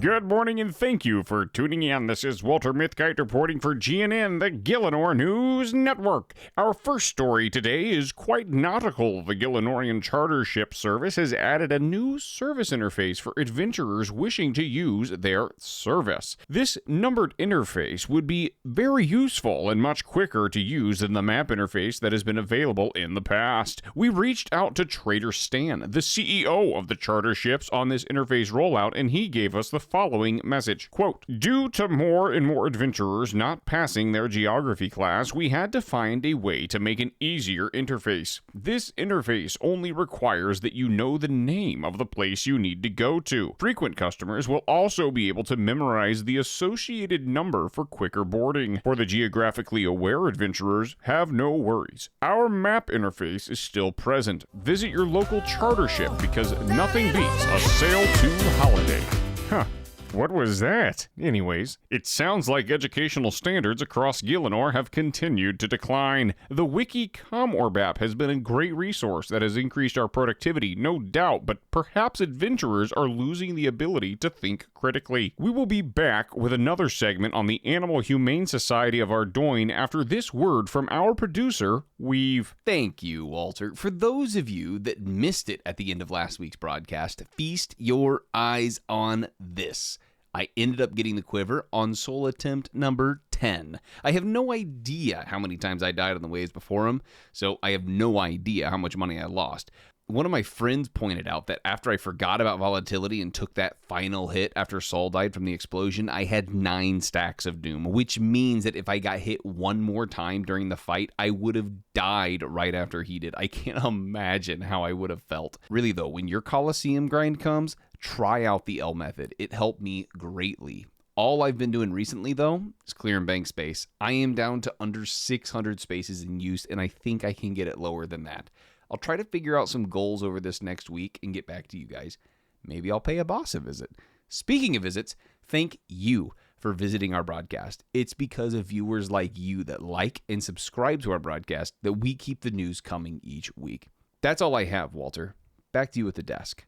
Good morning and thank you for tuning in. This is Walter Mithkite reporting for GNN, the Gielinor News Network. Our first story today is quite nautical. The Gielinorian Charter Ship Service has added a new service interface for adventurers wishing to use their service. This numbered interface would be very useful and much quicker to use than the map interface that has been available in the past. We reached out to Trader Stan, the CEO of the charter ships, on this interface rollout, and he gave us the following message. Quote, due to more and more adventurers not passing their geography class, we had to find a way to make an easier interface. This interface only requires that you know the name of the place you need to go to. Frequent customers will also be able to memorize the associated number for quicker boarding. For the geographically aware adventurers, have no worries. Our map interface is still present. Visit your local charter ship because nothing beats a sail to holiday. Huh. What was that? Anyways, it sounds like educational standards across Gielinor have continued to decline. The Wiki ComOrb app has been a great resource that has increased our productivity, no doubt, but perhaps adventurers are losing the ability to think critically. We will be back with another segment on the Animal Humane Society of Ardoyne after this word from our producer, WEEV. Thank you, Walter. For those of you that missed it at the end of last week's broadcast, feast your eyes on this. I ended up getting the quiver on soul attempt number 10. I have no idea how many times I died on the waves before him, so I have no idea how much money I lost. One of my friends pointed out that after I forgot about volatility and took that final hit after Saul died from the explosion, I had 9 stacks of doom, which means that if I got hit one more time during the fight, I would have died right after he did. I can't imagine how I would have felt. Really though, when your Colosseum grind comes, try out the L method. It helped me greatly. All I've been doing recently, though, is clearing bank space. I am down to under 600 spaces in use, and I think I can get it lower than that. I'll try to figure out some goals over this next week and get back to you guys. Maybe I'll pay a boss a visit. Speaking of visits, thank you for visiting our broadcast. It's because of viewers like you that like and subscribe to our broadcast that we keep the news coming each week. That's all I have, Walter. Back to you at the desk.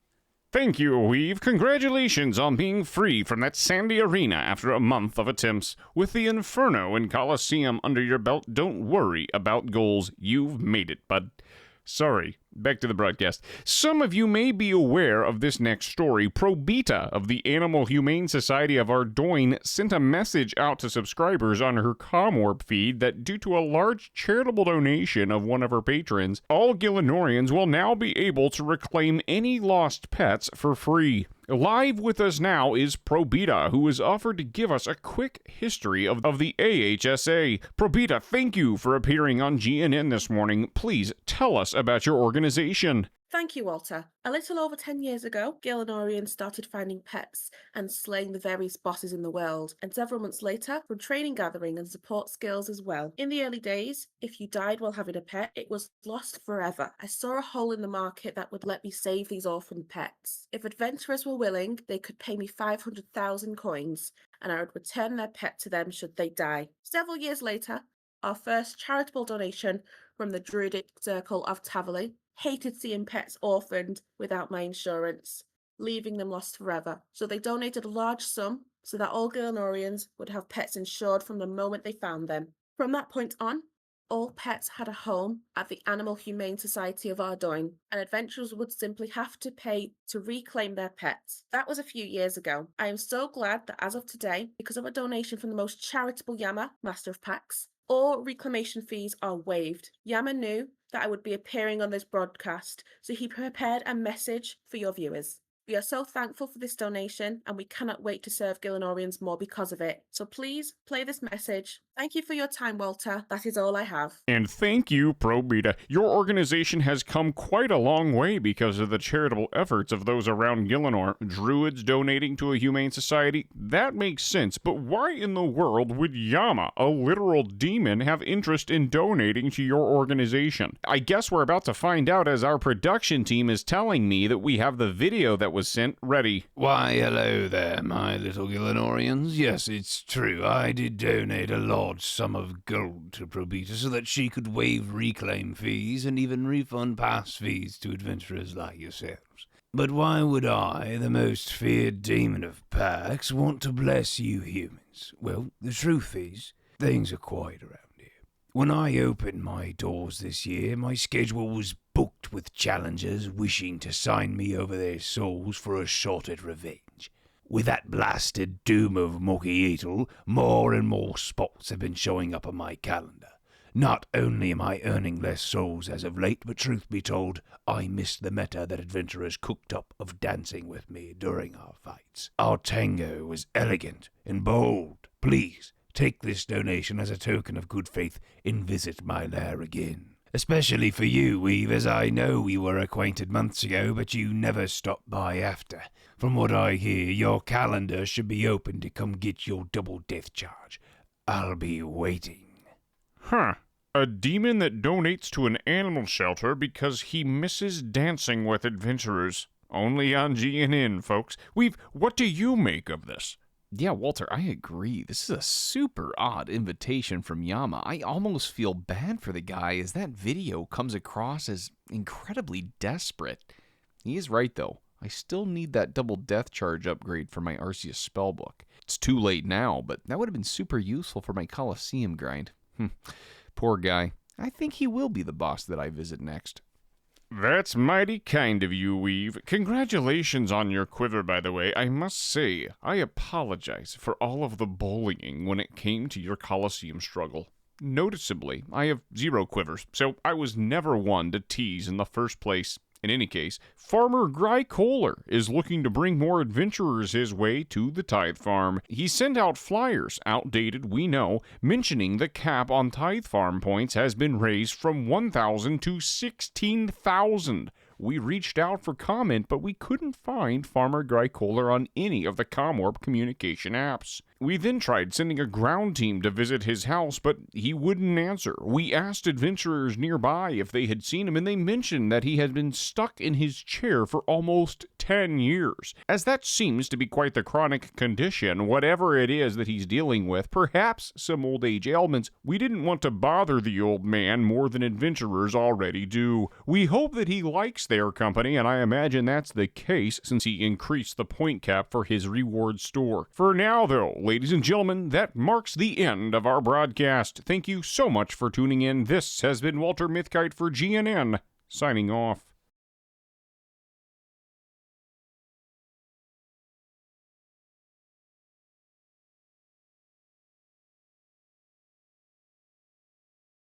Thank you, WEEV. Congratulations on being free from that sandy arena after a month of attempts. With the Inferno and Colosseum under your belt, don't worry about goals. You've made it, bud. Sorry, back to the broadcast. Some of you may be aware of this next story. Probita of the Animal Humane Society of Ardoyne sent a message out to subscribers on her ComOrb feed that due to a large charitable donation of one of her patrons, all Gielinorians will now be able to reclaim any lost pets for free. Live with us now is Probita, who has offered to give us a quick history of the AHSA. Probita, thank you for appearing on GNN this morning. Please tell us about your organization. Thank you, Walter. A little over 10 years ago, Gielinorians started finding pets and slaying the various bosses in the world, and several months later, from training, gathering, and support skills as well. In the early days, if you died while having a pet, it was lost forever. I saw a hole in the market that would let me save these orphaned pets. If adventurers were willing, they could pay me 500,000 coins, and I would return their pet to them should they die. Several years later, our first charitable donation from the Druidic Circle of Tavali hated seeing pets orphaned without my insurance, leaving them lost forever. So they donated a large sum so that all Gielinorians would have pets insured from the moment they found them. From that point on, all pets had a home at the Animal Humane Society of Ardoyne, and adventurers would simply have to pay to reclaim their pets. That was a few years ago. I am so glad that as of today, because of a donation from the most charitable Yama, Master of Packs, all reclamation fees are waived. Yama knew that I would be appearing on this broadcast, so he prepared a message for your viewers. We are so thankful for this donation, and we cannot wait to serve Gielinorians more because of it. So please, play this message. Thank you for your time, Walter. That is all I have. And thank you, Probita. Your organization has come quite a long way because of the charitable efforts of those around Gielinor. Druids donating to a humane society? That makes sense, but why in the world would Yama, a literal demon, have interest in donating to your organization? I guess we're about to find out as our production team is telling me that we have the video that was sent ready. Why, hello there, my little Gielinorians. Yes, it's true. I did donate a large sum of gold to Probita so that she could waive reclaim fees and even refund past fees to adventurers like yourselves. But why would I, the most feared demon of Pax, want to bless you humans? Well, the truth is, things are quiet around here. When I opened my doors this year, my schedule was booked with challengers wishing to sign me over their souls for a shot at revenge. With that blasted doom of Mokietl, more and more spots have been showing up on my calendar. Not only am I earning less souls as of late, but truth be told, I missed the meta that adventurers cooked up of dancing with me during our fights. Our tango was elegant and bold. Please, take this donation as a token of good faith and visit my lair again. Especially for you, WEEV, as I know we were acquainted months ago, but you never stopped by after. From what I hear, your calendar should be open to come get your double death charge. I'll be waiting. Huh. A demon that donates to an animal shelter because he misses dancing with adventurers. Only on GNN, folks. WEEV, what do you make of this? Yeah, Walter, I agree. This is a super odd invitation from Yama. I almost feel bad for the guy as that video comes across as incredibly desperate. He is right, though. I still need that double death charge upgrade for my Arceus spellbook. It's too late now, but that would have been super useful for my Colosseum grind. Poor guy. I think he will be the boss that I visit next. That's mighty kind of you, WEEV. Congratulations on your quiver, by the way. I must say, I apologize for all of the bullying when it came to your Colosseum struggle. Noticeably, I have 0 quivers, so I was never one to tease in the first place. In any case, Farmer Gricoller is looking to bring more adventurers his way to the tithe farm. He sent out flyers, outdated we know, mentioning the cap on tithe farm points has been raised from 1,000 to 16,000. We reached out for comment, but we couldn't find Farmer Gricoller on any of the Comwarp communication apps. We then tried sending a ground team to visit his house, but he wouldn't answer. We asked adventurers nearby if they had seen him, and they mentioned that he had been stuck in his chair for almost 10 years. As that seems to be quite the chronic condition, whatever it is that he's dealing with, perhaps some old age ailments, we didn't want to bother the old man more than adventurers already do. We hope that he likes their company, and I imagine that's the case since he increased the point cap for his reward store. For now, though, ladies and gentlemen, that marks the end of our broadcast. Thank you so much for tuning in. This has been Walter Mithkite for GNN, signing off.